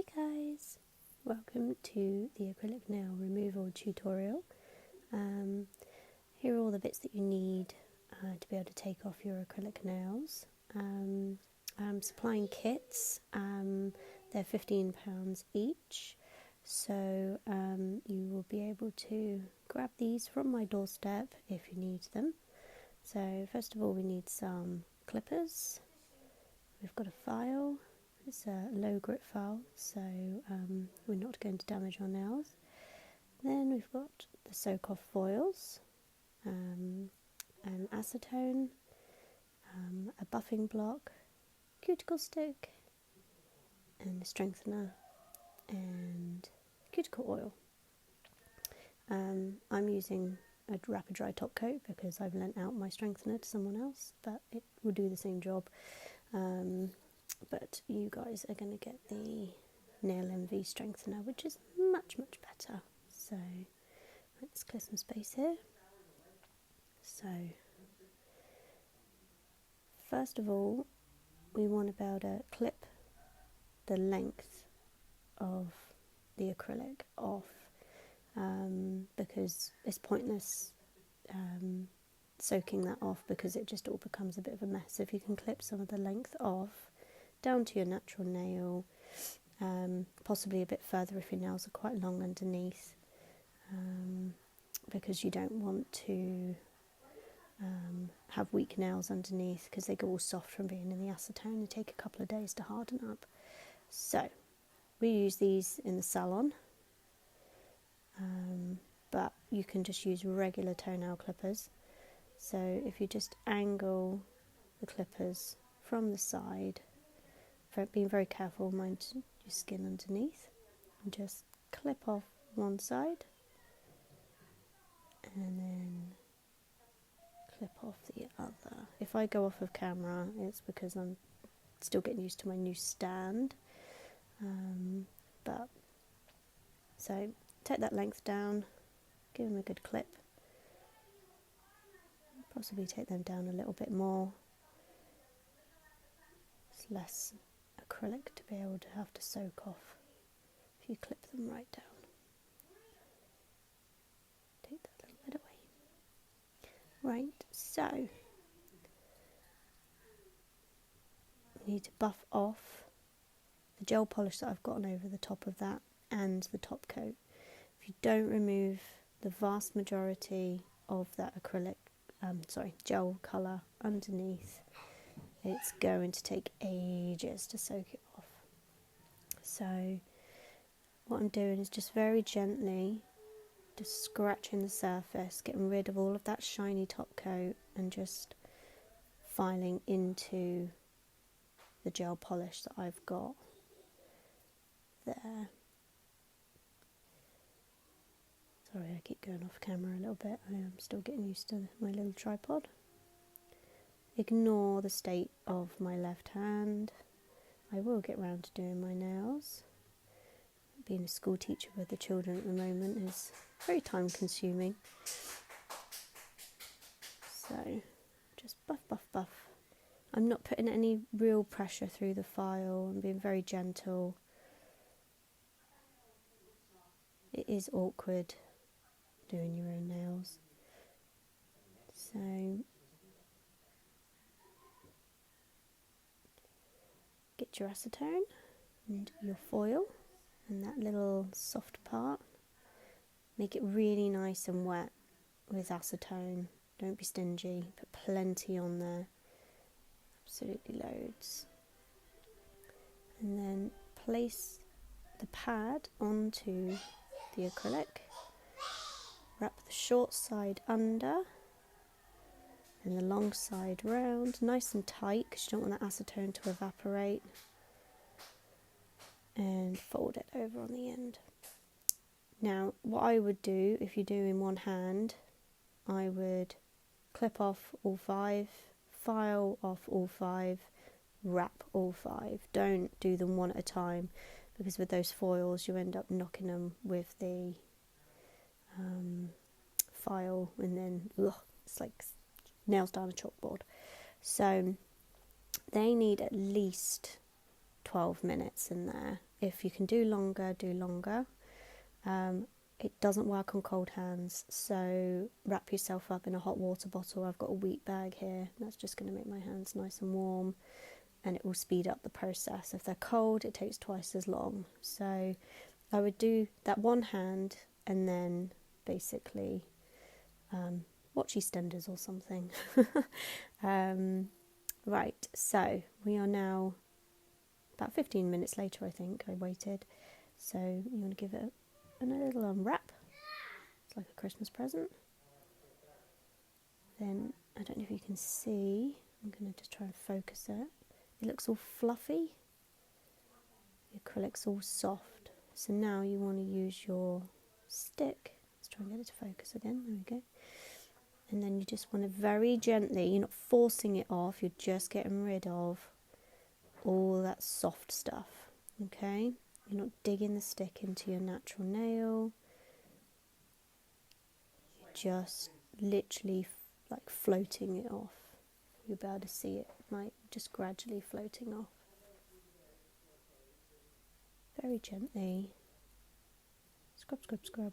Hi guys, welcome to the acrylic nail removal tutorial. Here are all the bits that you need to be able to take off your acrylic nails. I'm supplying kits, they're £15 each, so you will be able to grab these from my doorstep if you need them. So first of all we need some clippers, we've got a file. It's a low grit file, so we're not going to damage our nails. Then we've got the soak off foils, an acetone, a buffing block, cuticle stick, and a strengthener, and cuticle oil. I'm using a rapid dry top coat because I've lent out my strengthener to someone else, but it will do the same job. But you guys are going to get the Nail MV strengthener, which is much better. So let's clear some space here. So first of all, we want to be able to clip the length of the acrylic off, because it's pointless soaking that off because it just all becomes a bit of a mess. So if you can clip some of the length off down to your natural nail, possibly a bit further if your nails are quite long underneath, because you don't want to have weak nails underneath because they go all soft from being in the acetone. They take a couple of days to harden up. So we use these in the salon, but you can just use regular toenail clippers. So if you just angle the clippers from the side, being very careful, mind your skin underneath, and just clip off one side and then clip off the other. If I go off of camera, it's because I'm still getting used to my new stand, but so take that length down, give them a good clip, possibly take them down a little bit more. It's less acrylic to be able to have to soak off if you clip them right down. Take that little bit away. Right, so we need to buff off the gel polish that I've gotten over the top of that and the top coat. If you don't remove the vast majority of that acrylic, gel colour underneath, it's going to take ages to soak it off. So what I'm doing is just very gently just scratching the surface, getting rid of all of that shiny top coat and just filing into the gel polish that I've got there. Sorry, I keep going off camera a little bit. I am still getting used to my little tripod. Ignore the state of my left hand. I will get round to doing my nails. Being a school teacher with the children at the moment is very time consuming. So just buff. I'm not putting any real pressure through the file. I'm being very gentle. It is awkward doing your own nails. So get your acetone and your foil and that little soft part. Make it really nice and wet with acetone. Don't be stingy. Put plenty on there. Absolutely loads. And then place the pad onto the acrylic. Wrap the short side under and the long side round, nice and tight because you don't want the acetone to evaporate, and fold it over on the end. Now what I would do if you do in one hand, I would clip off all 5, file off all 5, wrap all 5. Don't do them one at a time because with those foils you end up knocking them with the file, and then it's like nails down a chalkboard. So they need at least 12 minutes in there, if you can do longer, do longer. It doesn't work on cold hands, so wrap yourself up in a hot water bottle. I've got a wheat bag here. That's just going to make my hands nice and warm, and it will speed up the process. If they're cold, it takes twice as long. So I would do that one hand and then basically watch EastEnders or something. Right, so we are now about 15 minutes later, I think. I waited. So you want to give it a little unwrap. It's like a Christmas present. Then, I don't know if you can see, I'm going to just try and focus it. It looks all fluffy. The acrylic's all soft. So now you want to use your stick. Let's try and get it to focus again. There we go. And then you just want to very gently, you're not forcing it off, you're just getting rid of all that soft stuff. Okay? You're not digging the stick into your natural nail. You're just literally like floating it off. You'll be able to see it like just gradually floating off. Very gently. Scrub, scrub, scrub.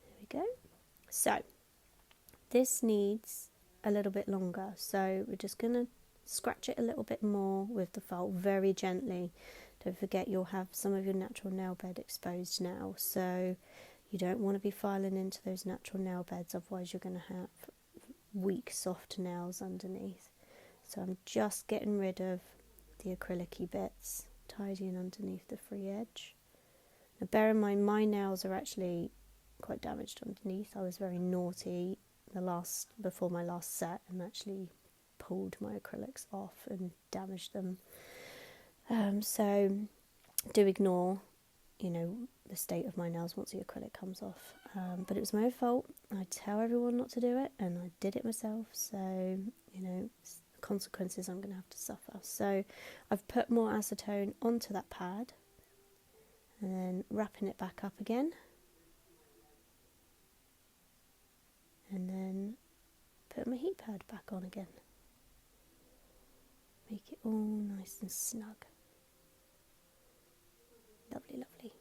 There we go. So, this needs a little bit longer, so we're just going to scratch it a little bit more with the file very gently. Don't forget you'll have some of your natural nail bed exposed now, so you don't want to be filing into those natural nail beds, otherwise you're going to have weak soft nails underneath. So I'm just getting rid of the acrylic-y bits, tidying underneath the free edge. Now bear in mind my nails are actually quite damaged underneath. I was very naughty before my last set and actually pulled my acrylics off and damaged them. So do ignore, the state of my nails once the acrylic comes off. But it was my fault. I tell everyone not to do it, and I did it myself. So consequences I'm going to have to suffer. So I've put more acetone onto that pad, and then wrapping it back up again. And then put my heat pad back on again. Make it all nice and snug. Lovely, lovely.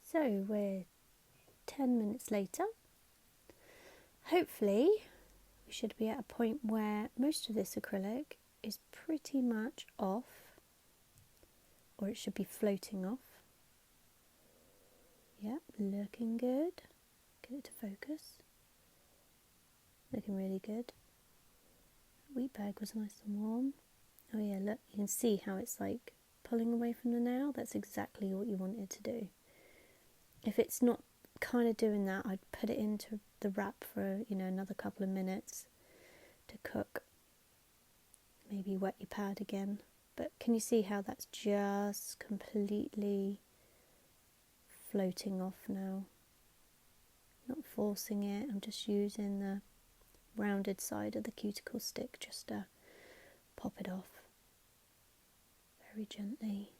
So we're 10 minutes later. Hopefully we should be at a point where most of this acrylic is pretty much off, or it should be floating off. Yep, looking good. Get it to focus. Looking really good. Wheat bag was nice and warm. Oh yeah, look, you can see how it's like pulling away from the nail. That's exactly what you want it to do. If it's not kind of doing that, I'd put it into the wrap for another couple of minutes to cook. Maybe wet your pad again. But can you see how that's just completely floating off now? Not forcing it, I'm just using the rounded side of the cuticle stick just to pop it off very gently.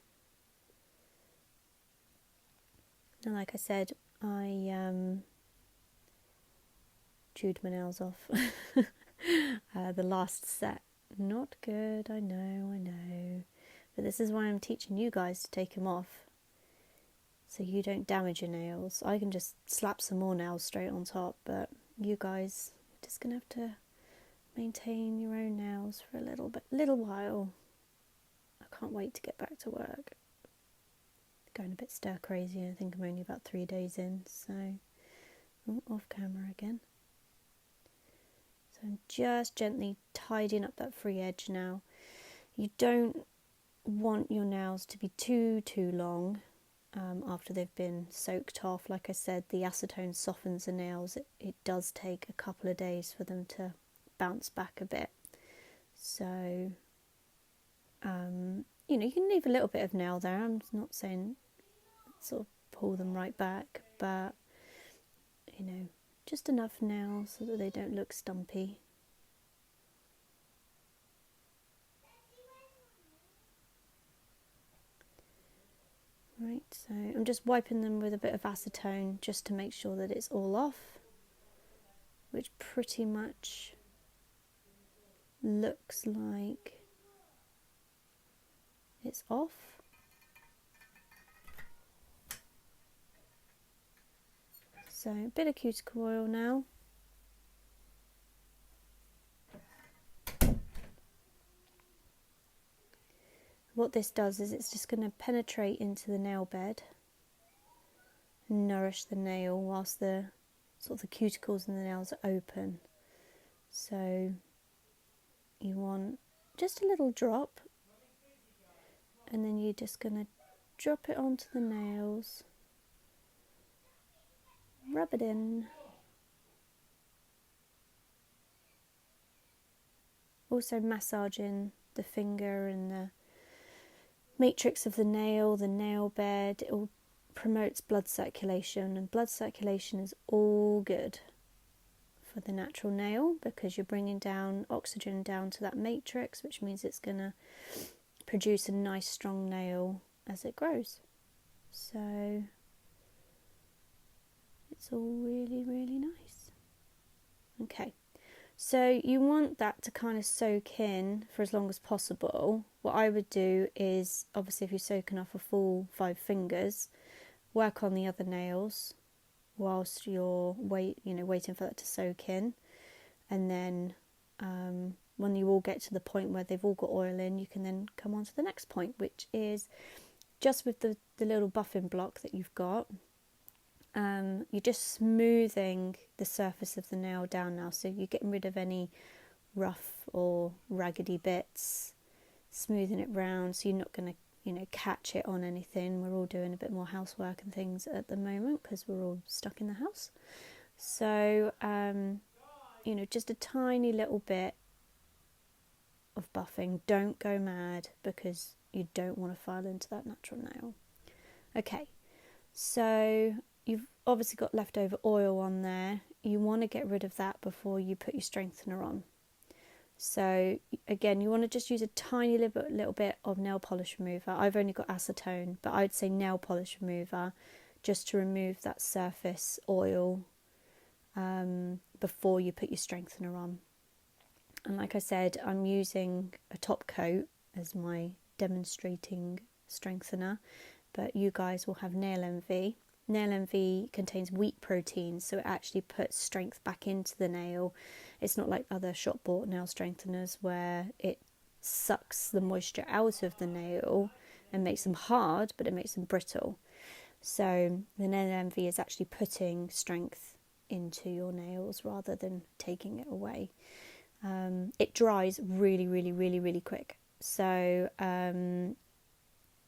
And like I said, I chewed my nails off the last set. Not good, I know. But this is why I'm teaching you guys to take them off, so you don't damage your nails. I can just slap some more nails straight on top, but you guys are just going to have to maintain your own nails for a little while. I can't wait to get back to work. Going a bit stir crazy. I think I'm only about 3 days in, so off camera again. So I'm just gently tidying up that free edge now. You don't want your nails to be too long after they've been soaked off. Like I said, the acetone softens the nails. It does take a couple of days for them to bounce back a bit. So, you can leave a little bit of nail there. I'm not saying sort of pull them right back, but, just enough nail so that they don't look stumpy. Right, so I'm just wiping them with a bit of acetone just to make sure that it's all off. which pretty much looks like it's off. So a bit of cuticle oil now. What this does is it's just going to penetrate into the nail bed and nourish the nail whilst the sort of the cuticles in the nails are open. So you want just a little drop, and then you're just going to drop it onto the nails, rub it in. Also massaging the finger and the matrix of the nail bed. It all promotes blood circulation, and blood circulation is all good for the natural nail because you're bringing down oxygen down to that matrix, which means it's going to produce a nice strong nail as it grows. So it's all really, really nice. Okay. So you want that to kind of soak in for as long as possible. What I would do is, obviously if you're soaking off a full 5 fingers, work on the other nails whilst you're waiting for that to soak in. And then when you all get to the point where they've all got oil in, you can then come on to the next point, which is just with the little buffing block that you've got. You're just smoothing the surface of the nail down now, so you're getting rid of any rough or raggedy bits, smoothing it round so you're not going to catch it on anything. We're all doing a bit more housework and things at the moment because we're all stuck in the house. So just a tiny little bit of buffing. Don't go mad because you don't want to file into that natural nail. Okay, so you've obviously got leftover oil on there. You want to get rid of that before you put your strengthener on. So again, you want to just use a tiny little bit of nail polish remover. I've only got acetone, but I'd say nail polish remover just to remove that surface oil before you put your strengthener on. And like I said, I'm using a top coat as my demonstrating strengthener, but you guys will have Nail Envy. Nail Envy contains wheat protein, so it actually puts strength back into the nail. It's not like other shop-bought nail strengtheners where it sucks the moisture out of the nail and makes them hard, but it makes them brittle. So the Nail Envy is actually putting strength into your nails rather than taking it away. It dries really, really, really, really quick. So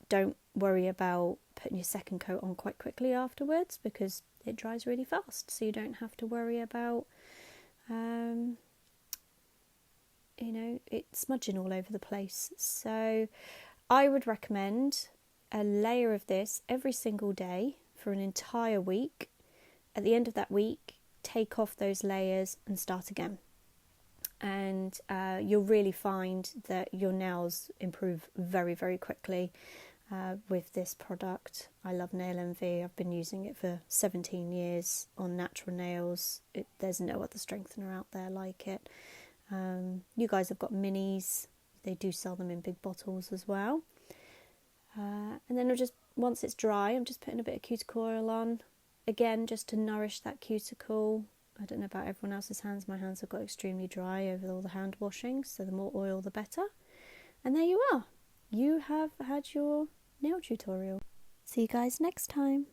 don't worry about putting your second coat on quite quickly afterwards because it dries really fast. So you don't have to worry about, it smudging all over the place. So I would recommend a layer of this every single day for an entire week. At the end of that week, take off those layers and start again. And you'll really find that your nails improve very, very quickly with this product. I love Nail Envy. I've been using it for 17 years on natural nails. There's no other strengthener out there like it. You guys have got minis. They do sell them in big bottles as well. And then once it's dry, I'm just putting a bit of cuticle oil on. Again, just to nourish that cuticle. I don't know about everyone else's hands. My hands have got extremely dry over all the hand washing, so the more oil the better. And there you are. You have had your nail tutorial. See you guys next time.